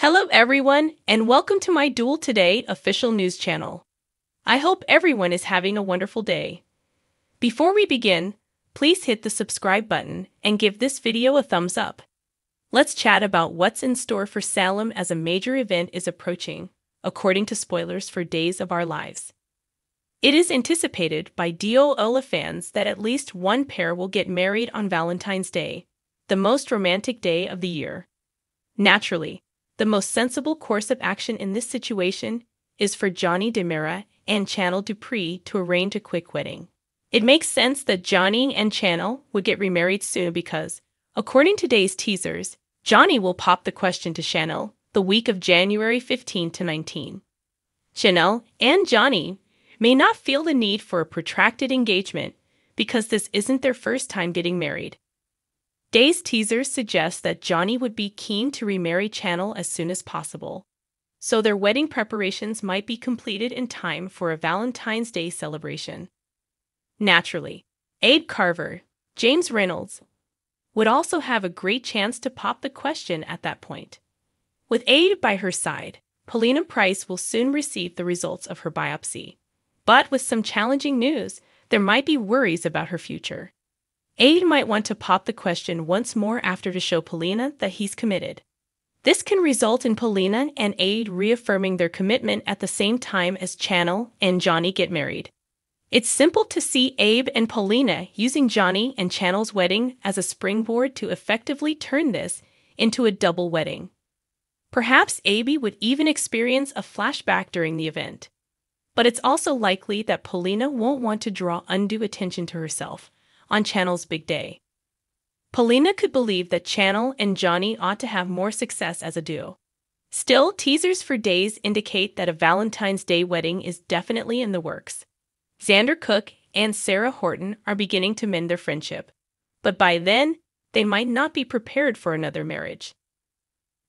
Hello everyone, and welcome to my Duel Today official news channel. I hope everyone is having a wonderful day. Before we begin, please hit the subscribe button and give this video a thumbs up. Let's chat about what's in store for Salem as a major event is approaching, according to spoilers for Days of Our Lives. It is anticipated by DOOLA fans that at least one pair will get married on Valentine's Day, the most romantic day of the year. Naturally, the most sensible course of action in this situation is for Johnny DiMera and Chanel Dupree to arrange a quick wedding. It makes sense that Johnny and Chanel would get remarried soon because, according to today's teasers, Johnny will pop the question to Chanel the week of January 15 to 19. Chanel and Johnny may not feel the need for a protracted engagement because this isn't their first time getting married. Day's teasers suggest that Johnny would be keen to remarry Chanel as soon as possible, so their wedding preparations might be completed in time for a Valentine's Day celebration. Naturally, Abe Carver, James Reynolds, would also have a great chance to pop the question at that point. With Abe by her side, Paulina Price will soon receive the results of her biopsy. But with some challenging news, there might be worries about her future. Abe might want to pop the question once more after to show Paulina that he's committed. This can result in Paulina and Abe reaffirming their commitment at the same time as Chanel and Johnny get married. It's simple to see Abe and Paulina using Johnny and Chanel's wedding as a springboard to effectively turn this into a double wedding. Perhaps Abe would even experience a flashback during the event. But it's also likely that Paulina won't want to draw undue attention to herself on Chanel's big day. Paulina could believe that Chanel and Johnny ought to have more success as a duo. Still, teasers for Days indicate that a Valentine's Day wedding is definitely in the works. Xander Cook and Sarah Horton are beginning to mend their friendship, but by then, they might not be prepared for another marriage.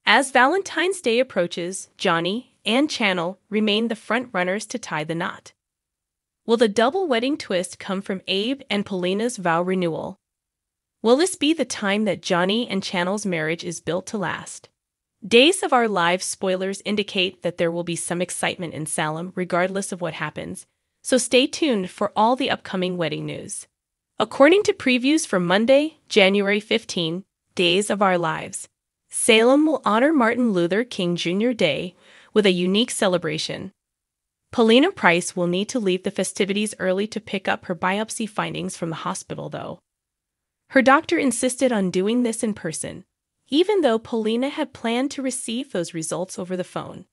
As Valentine's Day approaches, Johnny and Chanel remain the front-runners to tie the knot. Will the double wedding twist come from Abe and Paulina's vow renewal? Will this be the time that Johnny and Chanel's marriage is built to last? Days of Our Lives spoilers indicate that there will be some excitement in Salem regardless of what happens, so stay tuned for all the upcoming wedding news. According to previews for Monday, January 15, Days of Our Lives, Salem will honor Martin Luther King Jr. Day with a unique celebration. Paulina Price will need to leave the festivities early to pick up her biopsy findings from the hospital, though. Her doctor insisted on doing this in person, even though Paulina had planned to receive those results over the phone.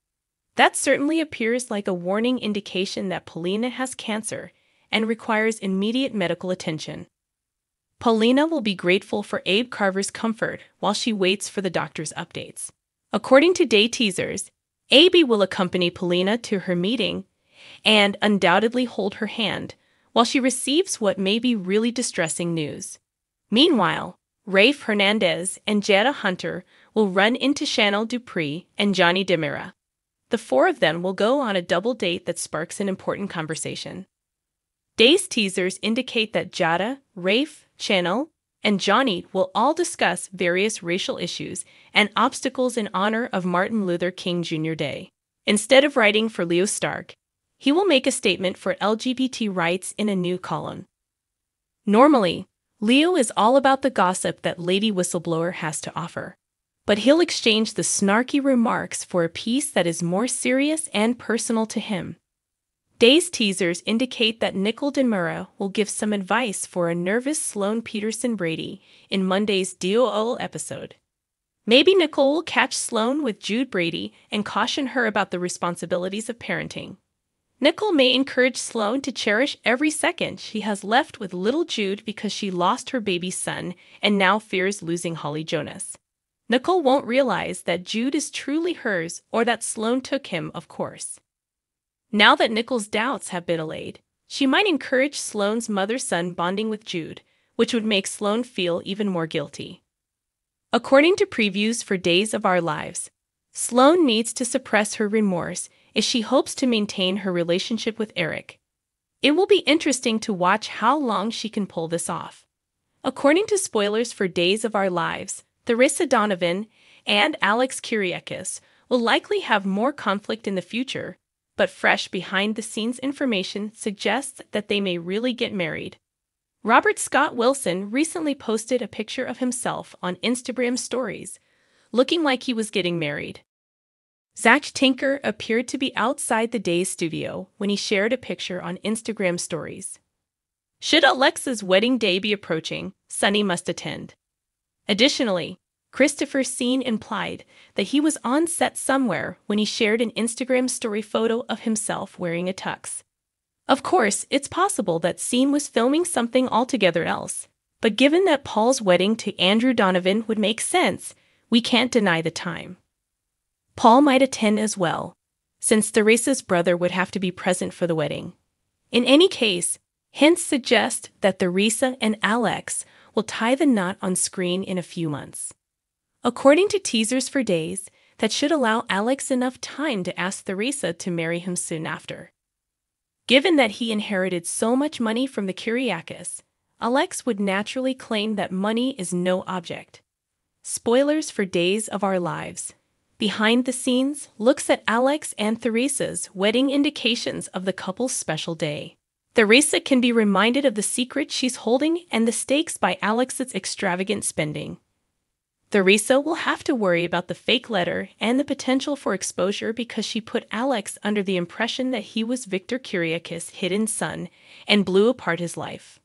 That certainly appears like a warning indication that Paulina has cancer and requires immediate medical attention. Paulina will be grateful for Abe Carver's comfort while she waits for the doctor's updates. According to day teasers, Abe will accompany Paulina to her meeting and undoubtedly hold her hand while she receives what may be really distressing news. Meanwhile, Rafe Hernandez and Jetta Hunter will run into Chanel Dupree and Johnny DiMera. The four of them will go on a double date that sparks an important conversation. Day's teasers indicate that Jetta, Rafe, Chanel, and Johnny will all discuss various racial issues and obstacles in honor of Martin Luther King Jr. Day. Instead of writing for Leo Stark, he will make a statement for LGBT rights in a new column. Normally, Leo is all about the gossip that Lady Whistleblower has to offer, but he'll exchange the snarky remarks for a piece that is more serious and personal to him. Day's teasers indicate that Nicole DiMera will give some advice for a nervous Sloane Peterson Brady in Monday's DOL episode. Maybe Nicole will catch Sloane with Jude Brady and caution her about the responsibilities of parenting. Nicole may encourage Sloane to cherish every second she has left with little Jude because she lost her baby son and now fears losing Holly Jonas. Nicole won't realize that Jude is truly hers or that Sloane took him, of course. Now that Nicole's doubts have been allayed, she might encourage Sloane's mother-son bonding with Jude, which would make Sloane feel even more guilty. According to previews for Days of Our Lives, Sloane needs to suppress her remorse if she hopes to maintain her relationship with Eric. It will be interesting to watch how long she can pull this off. According to spoilers for Days of Our Lives, Theresa Donovan and Alex Kyriakis will likely have more conflict in the future, but fresh behind-the-scenes information suggests that they may really get married. Robert Scott Wilson recently posted a picture of himself on Instagram stories, looking like he was getting married. Zach Tinker appeared to be outside the Days studio when he shared a picture on Instagram stories. Should Alexa's wedding day be approaching, Sonny must attend. Additionally, Christopher Scene implied that he was on set somewhere when he shared an Instagram story photo of himself wearing a tux. Of course, it's possible that Scene was filming something altogether else, but given that Paul's wedding to Andrew Donovan would make sense, we can't deny the time. Paul might attend as well, since Theresa's brother would have to be present for the wedding. In any case, hints suggest that Theresa and Alex will tie the knot on screen in a few months. According to teasers for Days, that should allow Alex enough time to ask Theresa to marry him soon after. Given that he inherited so much money from the Kyriakis, Alex would naturally claim that money is no object. Spoilers for Days of Our Lives. Behind the scenes looks at Alex and Theresa's wedding, indications of the couple's special day. Theresa can be reminded of the secret she's holding and the stakes by Alex's extravagant spending. Theresa will have to worry about the fake letter and the potential for exposure because she put Alex under the impression that he was Victor Kyriakis' hidden son and blew apart his life.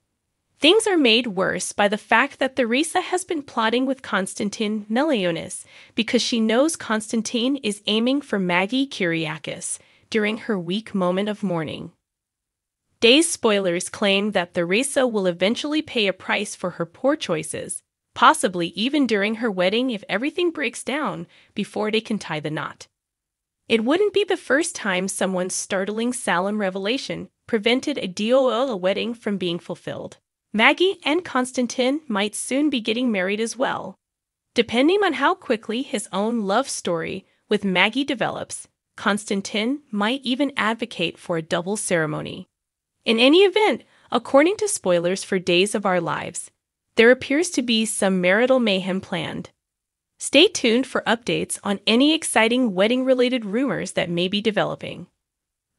Things are made worse by the fact that Theresa has been plotting with Konstantin Melionis because she knows Konstantin is aiming for Maggie Kyriakis during her weak moment of mourning. Days spoilers claim that Theresa will eventually pay a price for her poor choices, possibly even during her wedding if everything breaks down before they can tie the knot. It wouldn't be the first time someone's startling Salem revelation prevented a DOL wedding from being fulfilled. Maggie and Konstantin might soon be getting married as well. Depending on how quickly his own love story with Maggie develops, Konstantin might even advocate for a double ceremony. In any event, according to spoilers for Days of Our Lives, there appears to be some marital mayhem planned. Stay tuned for updates on any exciting wedding-related rumors that may be developing.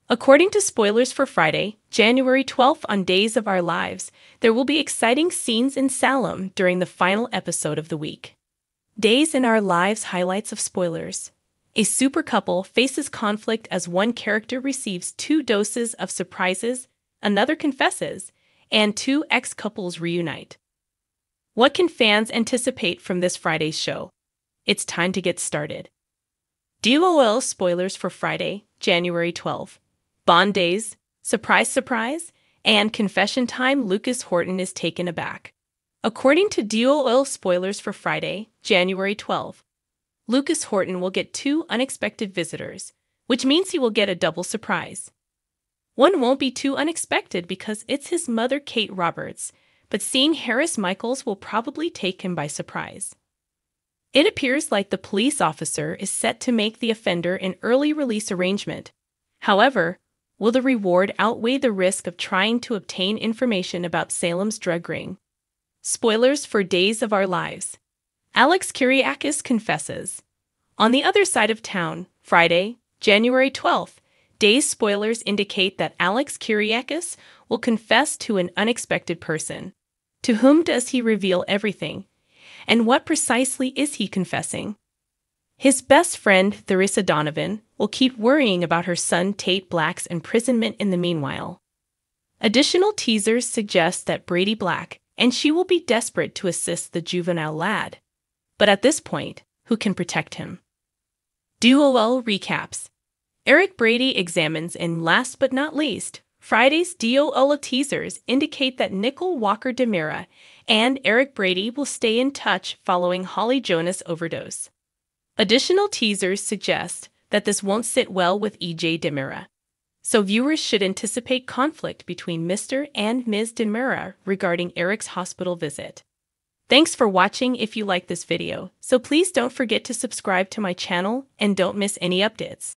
According to spoilers for Friday, January 12th on Days of Our Lives, there will be exciting scenes in Salem during the final episode of the week. Days in Our Lives highlights of spoilers. A super couple faces conflict as one character receives 2 doses of surprises, another confesses, and 2 ex-couples reunite. What can fans anticipate from this Friday's show? It's time to get started. DOL spoilers for Friday, January 12th. Bond days, surprise, surprise, and confession time. Lucas Horton is taken aback. According to DOL spoilers for Friday, January 12th, Lucas Horton will get 2 unexpected visitors, which means he will get a double surprise. One won't be too unexpected because it's his mother, Kate Roberts, but seeing Harris Michaels will probably take him by surprise. It appears like the police officer is set to make the offender an early release arrangement. However, will the reward outweigh the risk of trying to obtain information about Salem's drug ring? Spoilers for Days of Our Lives. Alex Kyriakis confesses. On the other side of town, Friday, January 12th, Days spoilers indicate that Alex Kyriakis will confess to an unexpected person. To whom does he reveal everything? And what precisely is he confessing? His best friend, Theresa Donovan, will keep worrying about her son Tate Black's imprisonment in the meanwhile. Additional teasers suggest that Brady Black and she will be desperate to assist the juvenile lad. But at this point, who can protect him? DOL recaps. Eric Brady examines, and last but not least, Friday's DOL teasers indicate that Nicole Walker DiMera and Eric Brady will stay in touch following Holly Jonas' overdose. Additional teasers suggest that this won't sit well with EJ DiMera, so viewers should anticipate conflict between Mr. and Ms. DiMera regarding Eric's hospital visit. Thanks for watching. If you like this video, so please don't forget to subscribe to my channel and don't miss any updates.